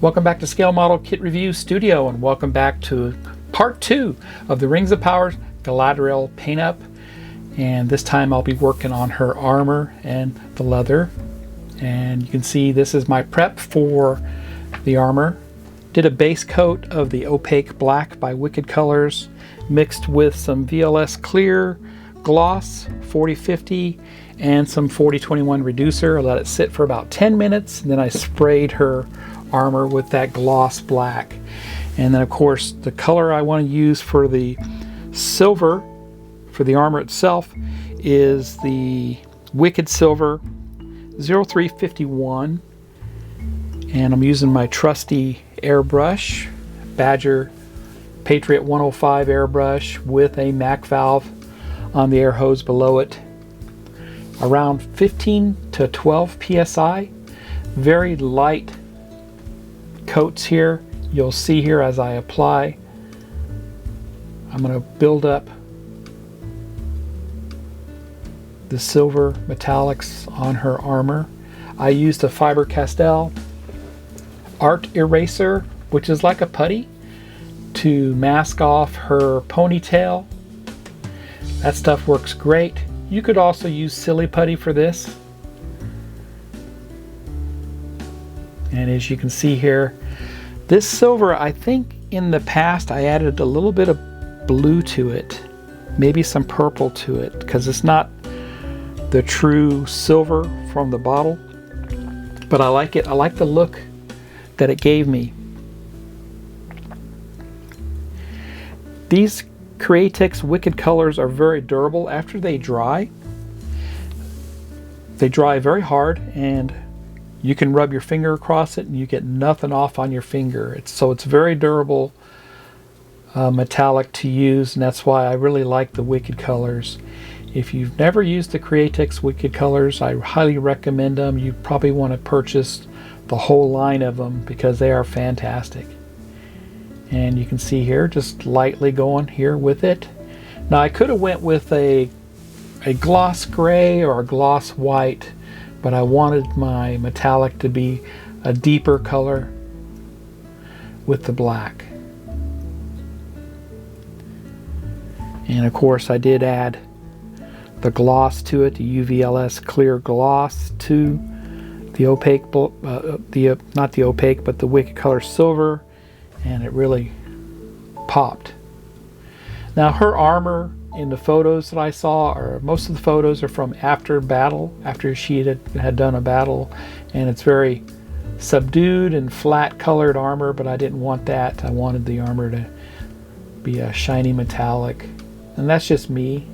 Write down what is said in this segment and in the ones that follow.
Welcome back to Scale Model Kit Review Studio, and welcome back to part 2 of the Rings of Power Galadriel paint up. And this time I'll be working on her armor and the leather. And you can see this is my prep for the armor. Did a base coat of the opaque black by Wicked Colors, mixed with some VLS clear gloss 4050 and some 4021 reducer. I let it sit for about 10 minutes, and then I sprayed her armor with that gloss black. And then of course the color I want to use for the silver for the armor itself is the Wicked Silver 0351, and I'm using my trusty airbrush, Badger Patriot 105 airbrush with a Mac valve on the air hose below it. Around 15 to 12 psi, very light coats here. You'll see here as I apply, I'm going to build up the silver metallics on her armor. I used a Faber-Castell art eraser, which is like a putty, to mask off her ponytail. That stuff works great. You could also use silly putty for this. And as you can see here, this silver, I think in the past I added a little bit of blue to it, maybe some purple to it, because it's not the true silver from the bottle, but I like it. I like the look that it gave me. These Creatix Wicked Colors are very durable. After they dry very hard, and you can rub your finger across it and you get nothing off on your finger. So it's very durable metallic to use, and that's why I really like the Wicked Colors. If you've never used the Creatix Wicked Colors, I highly recommend them. You probably want to purchase the whole line of them because they are fantastic. And you can see here, just lightly going here with it. Now I could have went with a gloss gray or a gloss white, but I wanted my metallic to be a deeper color with the black. And of course I did add the gloss to it, the UVLS clear gloss to the opaque, not the opaque, but the Wicked Color silver, and it really popped. Now her armor in the photos that I saw, or most of the photos, are from after battle, after she had done a battle, and it's very subdued and flat colored armor, but I didn't want that. I wanted the armor to be a shiny metallic, and that's just me.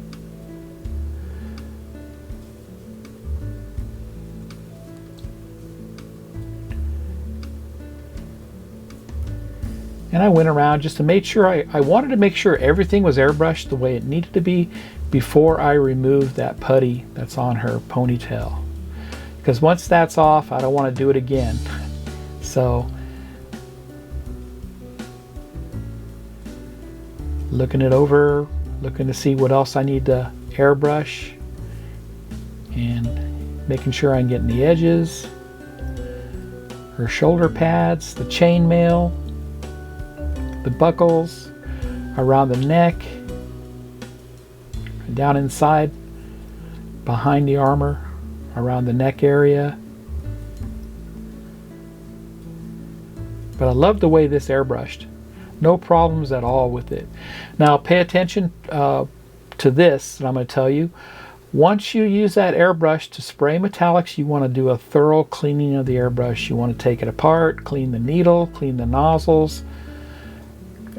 And I went around just to make sure, I wanted to make sure everything was airbrushed the way it needed to be before I removed that putty that's on her ponytail. Because once that's off, I don't want to do it again. So, looking it over, looking to see what else I need to airbrush, and making sure I'm getting the edges, her shoulder pads, the chainmail, the buckles, around the neck, down inside, behind the armor, around the neck area. But I love the way this airbrushed. No problems at all with it. Now pay attention to this, and I'm going to tell you, once you use that airbrush to spray metallics, you want to do a thorough cleaning of the airbrush. You want to take it apart, clean the needle, clean the nozzles.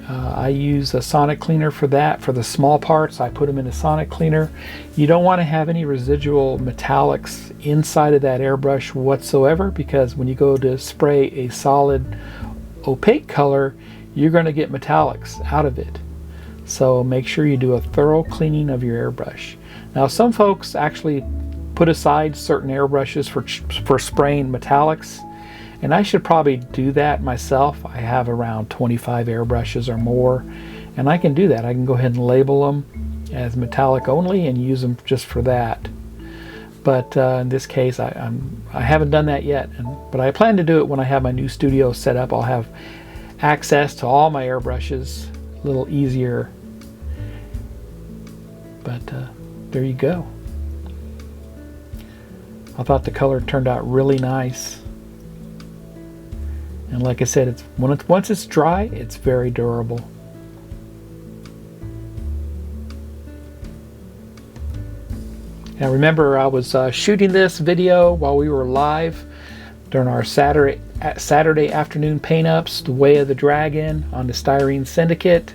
I use a sonic cleaner for that. For the small parts, I put them in a sonic cleaner. You don't want to have any residual metallics inside of that airbrush whatsoever, because when you go to spray a solid opaque color, you're going to get metallics out of it. So make sure you do a thorough cleaning of your airbrush. Now some folks actually put aside certain airbrushes for spraying metallics, and I should probably do that myself. I have around 25 airbrushes or more, and I can do that. I can go ahead and label them as metallic only and use them just for that. But in this case, I haven't done that yet. But I plan to do it when I have my new studio set up. I'll have access to all my airbrushes a little easier. But there you go. I thought the color turned out really nice. And like I said, once it's dry, it's very durable. Now remember, I was shooting this video while we were live during our Saturday afternoon paint-ups, The Way of the Dragon on the Styrene Syndicate.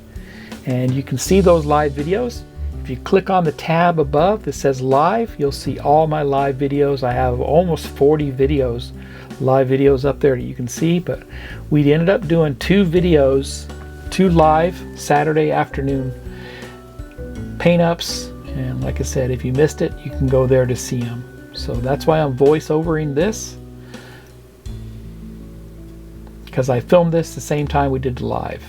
And you can see those live videos. If you click on the tab above that says live, you'll see all my live videos. I have almost 40 live videos up there that you can see, but we ended up doing two live Saturday afternoon paint-ups. And like I said, if you missed it, you can go there to see them. So that's why I'm voice-overing this, because I filmed this the same time we did the live.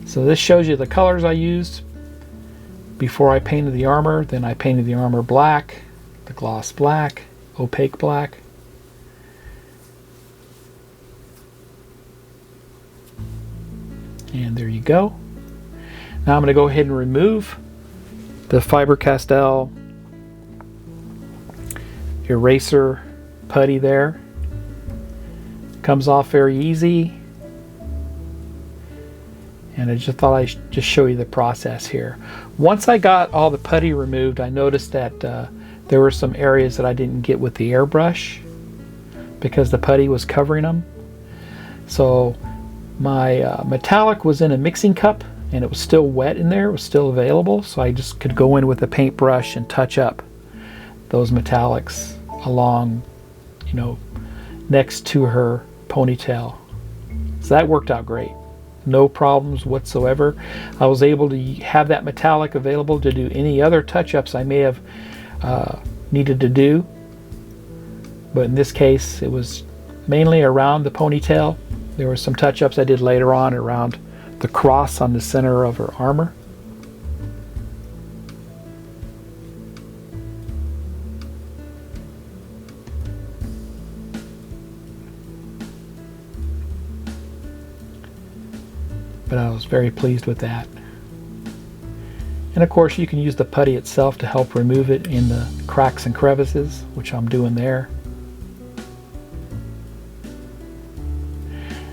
So this shows you the colors I used before I painted the armor. Then I painted the armor black, the gloss black, opaque black. And there you go. Now I'm going to go ahead and remove the Faber-Castell eraser putty there. Comes off very easy. And I just thought I'd just show you the process here. Once I got all the putty removed, I noticed that there were some areas that I didn't get with the airbrush because the putty was covering them. So my metallic was in a mixing cup and it was still wet in there. It was still available, so I just could go in with a paintbrush and touch up those metallics along, you know, next to her ponytail. So that worked out great. No problems whatsoever. I was able to have that metallic available to do any other touch-ups I may have needed to do. But in this case, it was mainly around the ponytail. There were some touch-ups I did later on around the cross on the center of her armor. But I was very pleased with that. And of course you can use the putty itself to help remove it in the cracks and crevices, which I'm doing there.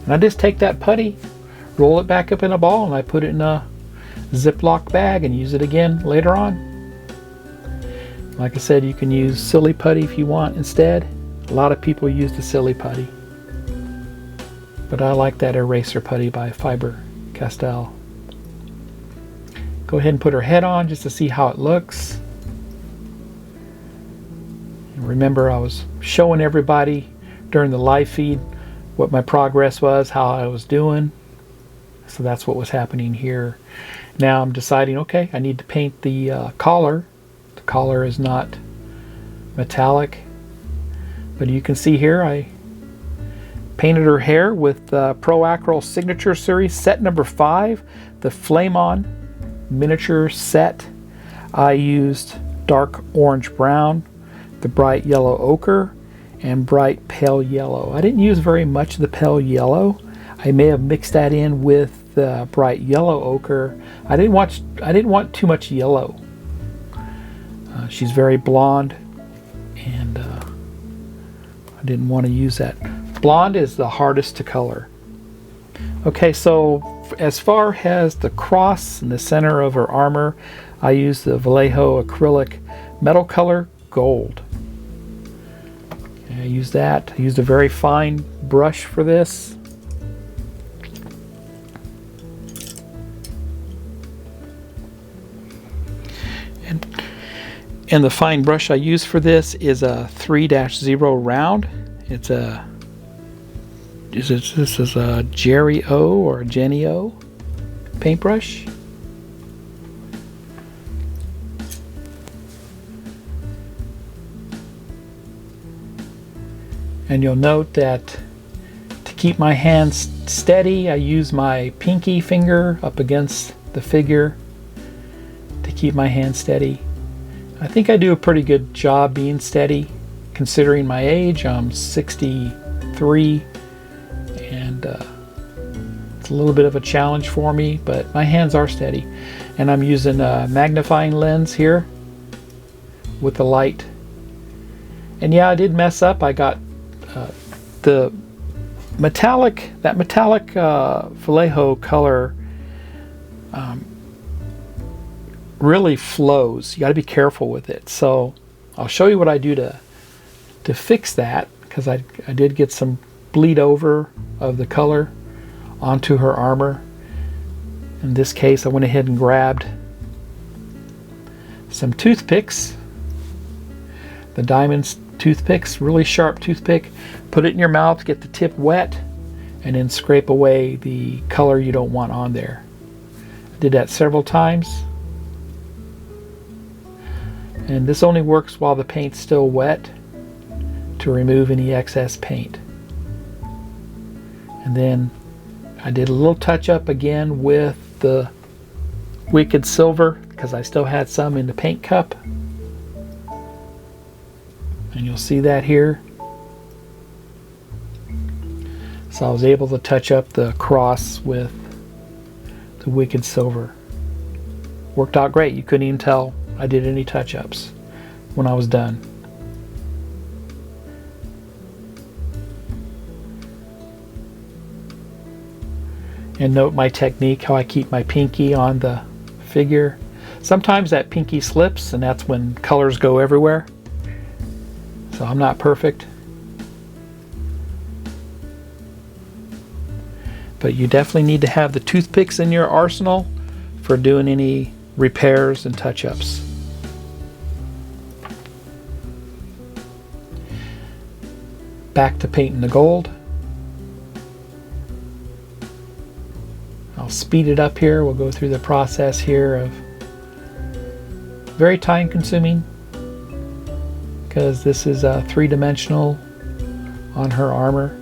And I just take that putty, roll it back up in a ball, and I put it in a Ziploc bag and use it again later on. Like I said, you can use silly putty if you want instead. A lot of people use the silly putty, but I like that eraser putty by Faber-Castell. Go ahead and put her head on just to see how it looks. And remember, I was showing everybody during the live feed what my progress was, how I was doing. So that's what was happening here. Now I'm deciding, okay, I need to paint the collar. The collar is not metallic, but you can see here I painted her hair with Pro Acryl Signature Series set number 5, the Flame On miniature set. I used dark orange brown, the bright yellow ochre, and bright pale yellow. I didn't use very much of the pale yellow. I may have mixed that in with the bright yellow ochre. I didn't want too much yellow. She's very blonde, and I didn't want to use that. Blonde is the hardest to color. Okay, so as far as the cross in the center of her armor, I used the Vallejo acrylic metal color gold. I used that. I used a very fine brush for this. And the fine brush I use for this is a 3-0 round. This is a Jerry O or a Jenny O paintbrush. And you'll note that to keep my hands steady, I use my pinky finger up against the figure to keep my hand steady. I think I do a pretty good job being steady considering my age. I'm 63 and it's a little bit of a challenge for me, but my hands are steady. And I'm using a magnifying lens here with the light. And yeah, I did mess up. I got the metallic Vallejo color really flows. You got to be careful with it. So I'll show you what I do to fix that, because I did get some bleed over of the color onto her armor. In this case, I went ahead and grabbed some toothpicks, the Diamond toothpicks, really sharp toothpick. Put it in your mouth, get the tip wet, and then scrape away the color you don't want on there. I did that several times. And this only works while the paint's still wet to remove any excess paint. And then I did a little touch up again with the Wicked Silver, because I still had some in the paint cup. And you'll see that here. So I was able to touch up the cross with the Wicked Silver. Worked out great. You couldn't even tell I did any touch-ups when I was done. And note my technique, how I keep my pinky on the figure. Sometimes that pinky slips, and that's when colors go everywhere. So I'm not perfect. But you definitely need to have the toothpicks in your arsenal for doing any repairs and touch-ups. Back to painting the gold. I'll speed it up here. We'll go through the process here of very time consuming, because this is three-dimensional on her armor,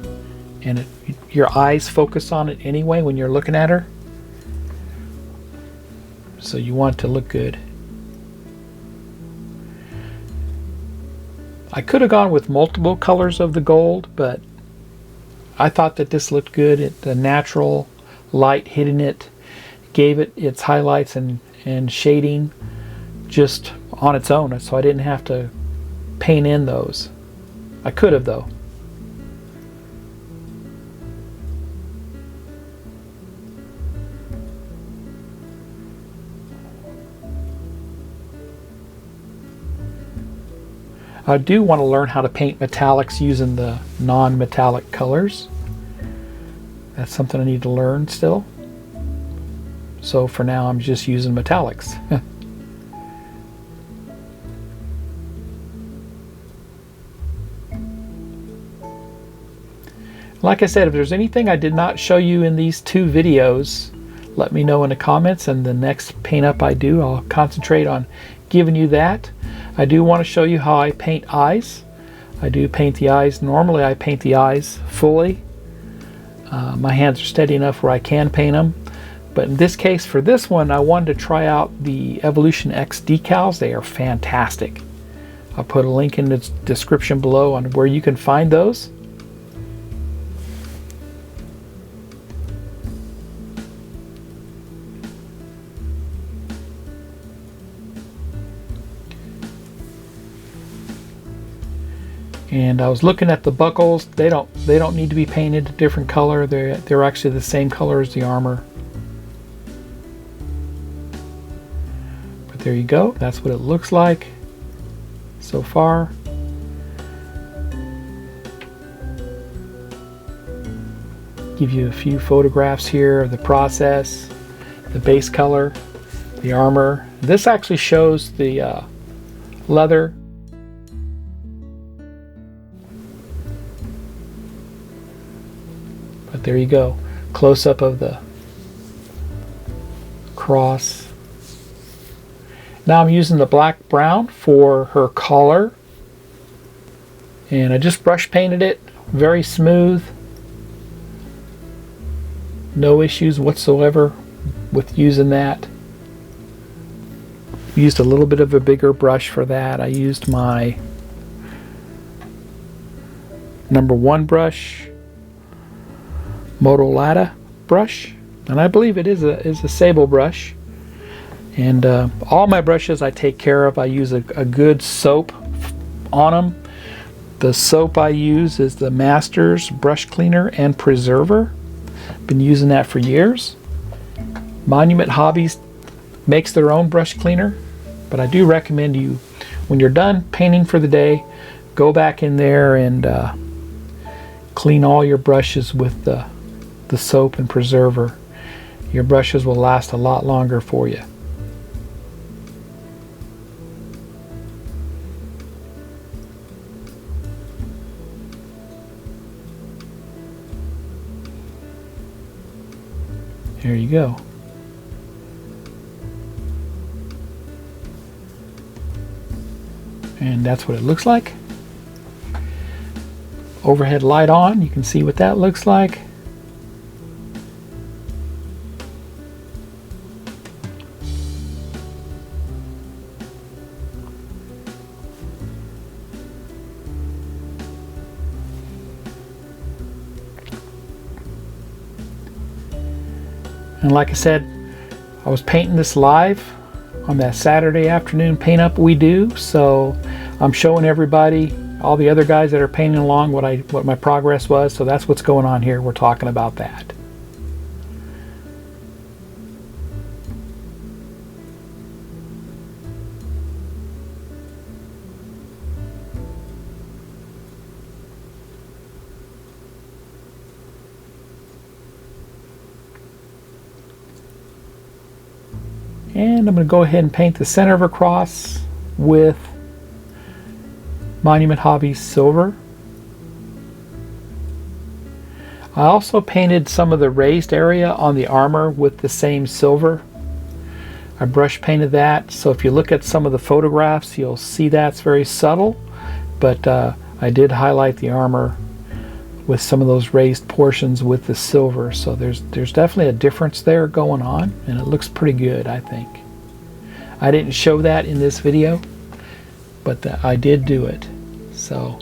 and your eyes focus on it anyway when you're looking at her, so you want it to look good. I could have gone with multiple colors of the gold, but I thought that this looked good. The natural light hitting it gave it its highlights and shading just on its own, so I didn't have to paint in those. I could have, though. I do want to learn how to paint metallics using the non-metallic colors. That's something I need to learn still. So for now, I'm just using metallics. Like I said, if there's anything I did not show you in these two videos, let me know in the comments, and the next paint up I do, I'll concentrate on giving you that. I do want to show you how I paint eyes. I do paint the eyes. Normally I paint the eyes fully. My hands are steady enough where I can paint them. But in this case, for this one, I wanted to try out the Evolution X decals. They are fantastic. I'll put a link in the description below on where you can find those. And I was looking at the buckles. They don't need to be painted a different color. They're actually the same color as the armor. But there you go. That's what it looks like so far. Give you a few photographs here of the process, the base color, the armor. This actually shows the leather. But there you go, close-up of the cross. Now I'm using the black brown for her collar, and I just brush painted it, very smooth. No issues whatsoever with using that. used a little bit of a bigger brush for that. I used my #1 brush, Motolata brush, and I believe it is a sable brush. And all my brushes I take care of. I use a good soap on them. The soap I use is the Masters Brush Cleaner and Preserver. Been using that for years. Monument Hobbies makes their own brush cleaner, but I do recommend you, when you're done painting for the day, go back in there and clean all your brushes with the soap and preserver. Your brushes will last a lot longer for you. There you go. And that's what it looks like. Overhead light on, you can see what that looks like. And like I said, I was painting this live on that Saturday afternoon paint up we do, so I'm showing everybody, all the other guys that are painting along, what my progress was. So that's what's going on here. We're talking about that. And I'm going to go ahead and paint the center of a cross with Monument Hobbies Silver. I also painted some of the raised area on the armor with the same silver. I brush painted that, so if you look at some of the photographs, you'll see that's very subtle, but I did highlight the armor with some of those raised portions with the silver, so there's definitely a difference there going on, and it looks pretty good, I think. I didn't show that in this video, but I did do it. So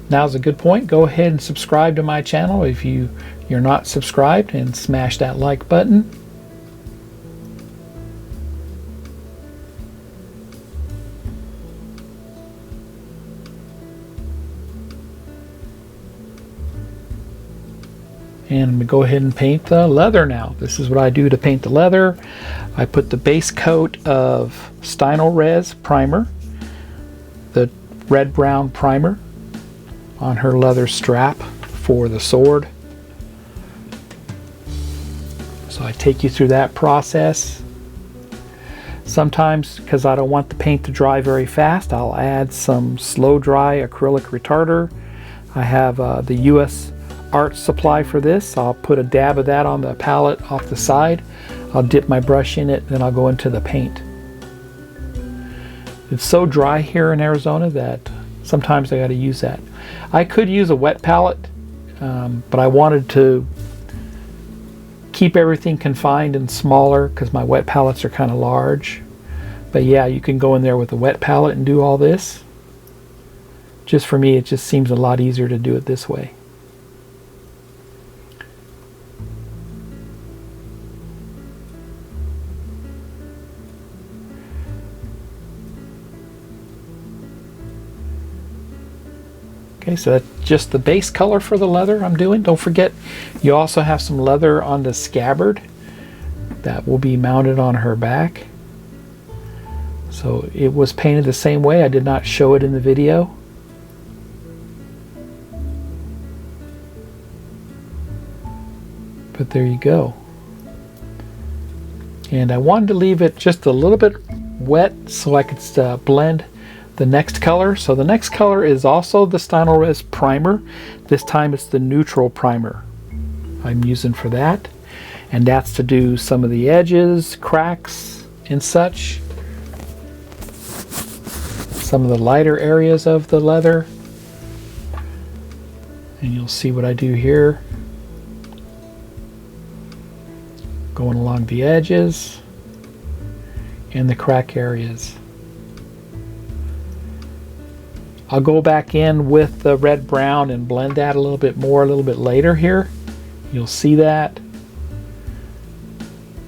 now's a good point. Go ahead and subscribe to my channel if you're not subscribed, and smash that like button. And I'm going to go ahead and paint the leather now. This is what I do to paint the leather. I put the base coat of Stynylrez primer, the red-brown primer, on her leather strap for the sword. So I take you through that process. Sometimes, because I don't want the paint to dry very fast, I'll add some slow dry acrylic retarder. I have the US Art Supply for this. I'll put a dab of that on the palette off the side. I'll dip my brush in it, then I'll go into the paint. It's so dry here in Arizona that sometimes I got to use that. I could use a wet palette, but I wanted to keep everything confined and smaller because my wet palettes are kind of large. But yeah, you can go in there with a wet palette and do all this. Just for me, it just seems a lot easier to do it this way. Okay, so that's just the base color for the leather I'm doing. Don't forget, you also have some leather on the scabbard that will be mounted on her back. So it was painted the same way. I did not show it in the video. But there you go. And I wanted to leave it just a little bit wet so I could blend the next color. So the next color is also the Stynylrez primer. This time it's the neutral primer I'm using for that. And that's to do some of the edges, cracks, and such. Some of the lighter areas of the leather. And you'll see what I do here. Going along the edges and the crack areas. I'll go back in with the red brown and blend that a little bit more a little bit later here. You'll see that.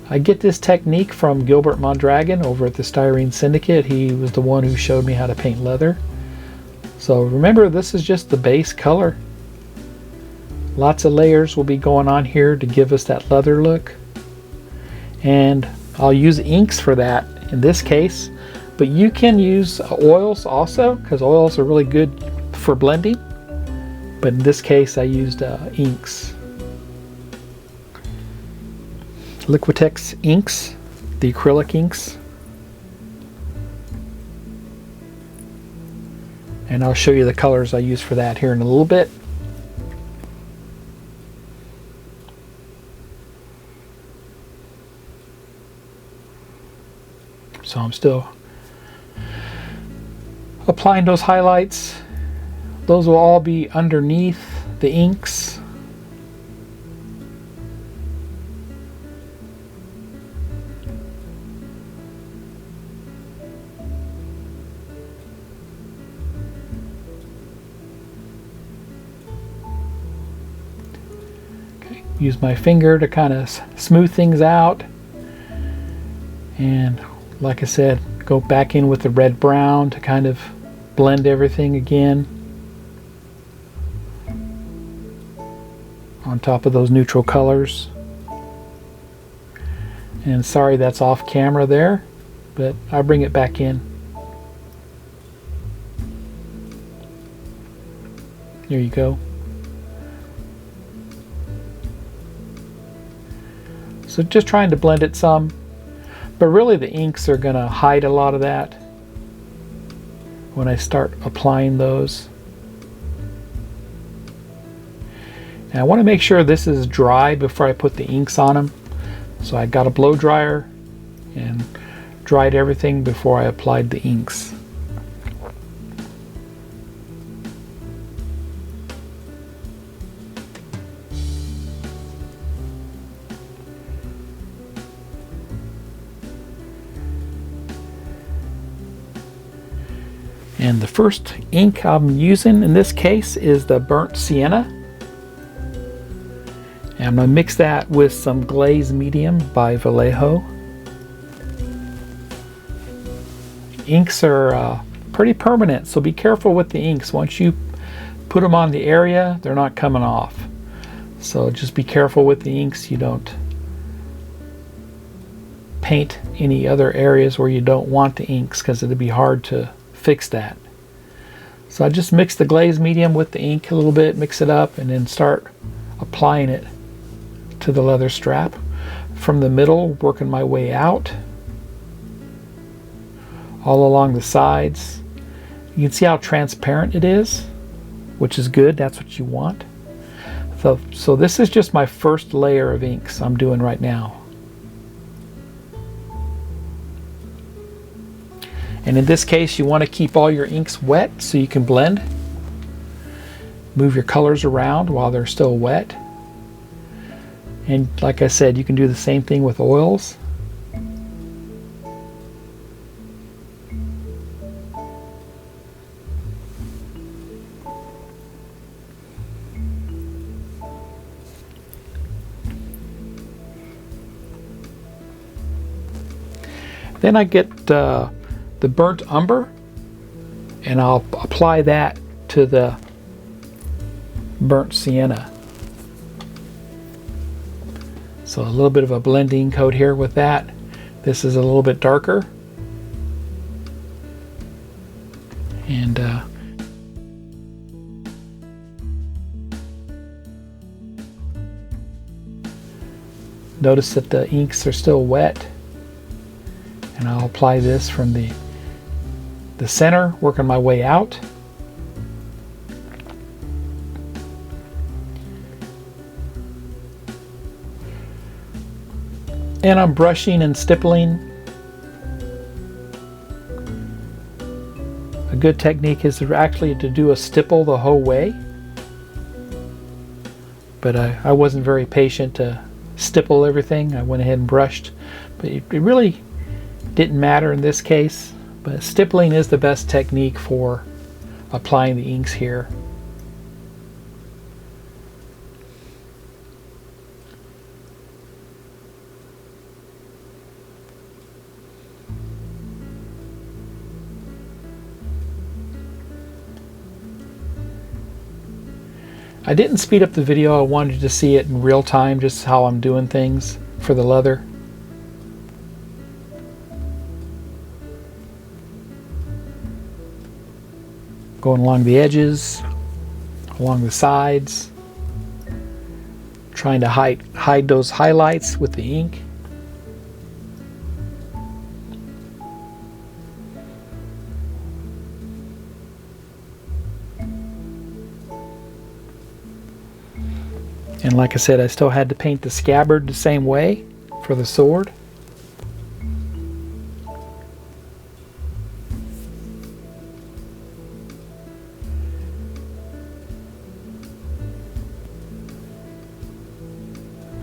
I get this technique from Gilbert Mondragon over at the Styrene Syndicate. He was the one who showed me how to paint leather. So remember, this is just the base color. Lots of layers will be going on here to give us that leather look. And I'll use inks for that in this case, but you can use oils also, because oils are really good for blending. But in this case I used inks. Liquitex inks, the acrylic inks. And I'll show you the colors I use for that here in a little bit. So I'm still applying those highlights. Those will all be underneath the inks. Okay, use my finger to kind of smooth things out. And like I said, go back in with the red brown to kind of blend everything again on top of those neutral colors. And sorry that's off camera there, but I'll bring it back in. There you go. So just trying to blend it some. But really the inks are going to hide a lot of that when I start applying those. And I want to make sure this is dry before I put the inks on them. So I got a blow dryer and dried everything before I applied the inks. And the first ink I'm using in this case is the Burnt Sienna. And I'm going to mix that with some Glaze Medium by Vallejo. Inks are pretty permanent, so be careful with the inks. Once you put them on the area, they're not coming off. So just be careful with the inks. You don't paint any other areas where you don't want the inks, because it'd be hard to fix that. So I just mix the glaze medium with the ink a little bit, mix it up, and then start applying it to the leather strap from the middle, working my way out all along the sides. You can see how transparent it is, which is good. That's what you want. So this is just my first layer of inks I'm doing right now. And in this case, you want to keep all your inks wet so you can blend. Move your colors around while they're still wet. And like I said, you can do the same thing with oils. Then I get the burnt umber, and I'll apply that to the burnt sienna. So a little bit of a blending coat here with that. This is a little bit darker. And notice that the inks are still wet. And I'll apply this from the center, working my way out. And I'm brushing and stippling. A good technique is actually to do a stipple the whole way. but I wasn't very patient to stipple everything. I went ahead and brushed, but it really didn't matter in this case. But stippling is the best technique for applying the inks here. I didn't speed up the video. I wanted to see it in real time, just how I'm doing things for the leather. Going along the edges, along the sides, trying to hide those highlights with the ink. And like I said, I still had to paint the scabbard the same way for the sword.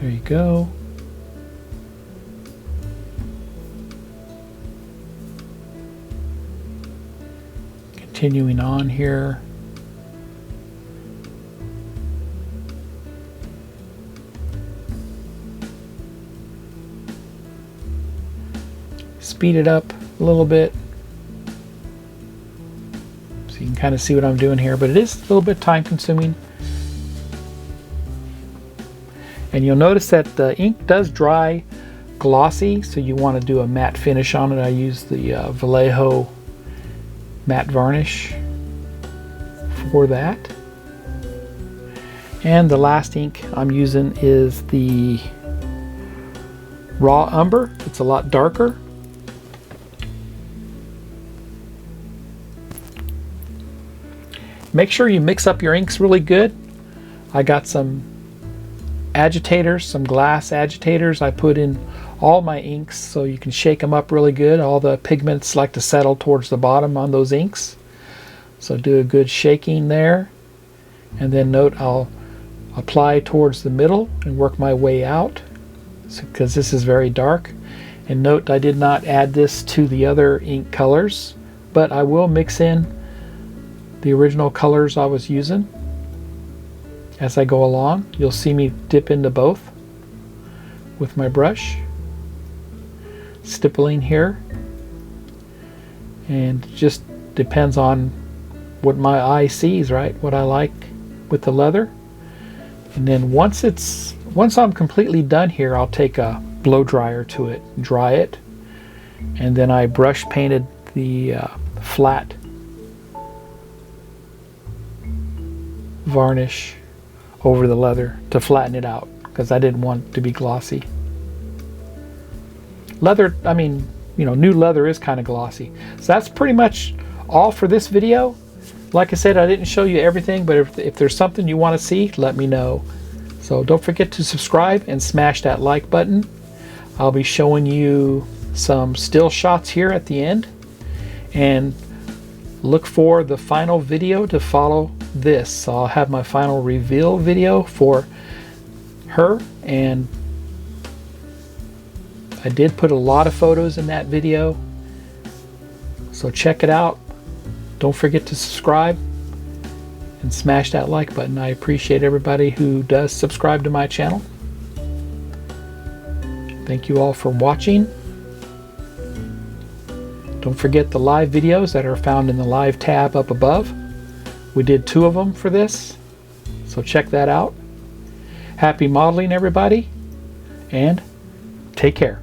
There you go. Continuing on here. Speed it up a little bit so you can kind of see what I'm doing here, but it is a little bit time consuming. And you'll notice that the ink does dry glossy, so you want to do a matte finish on it. I use the Vallejo matte varnish for that. And the last ink I'm using is the raw umber. It's a lot darker. Make sure you mix up your inks really good. I got some agitators, some glass agitators. I put in all my inks so you can shake them up really good. All the pigments like to settle towards the bottom on those inks. So do a good shaking there. And then note I'll apply towards the middle and work my way out because this is very dark. And note I did not add this to the other ink colors, but I will mix in the original colors I was using as I go along. You'll see me dip into both with my brush, stippling here, and it just depends on what my eye sees, right? What I like with the leather. And then once I'm completely done here, I'll take a blow dryer to it, dry it, and then I brush painted the flat varnish over the leather to flatten it out because I didn't want it to be glossy. Leather, I mean, you know, new leather is kind of glossy. So that's pretty much all for this video. Like I said, I didn't show you everything, but if there's something you want to see, let me know. So don't forget to subscribe and smash that like button. I'll be showing you some still shots here at the end, and look for the final video to follow this. So I'll have my final reveal video for her, and I did put a lot of photos in that video, so check it out. Don't forget to subscribe and smash that like button. I appreciate everybody who does subscribe to my channel. Thank you all for watching. Don't forget the live videos that are found in the live tab up above. We did 2 of them for this, so check that out. Happy modeling, everybody, and take care.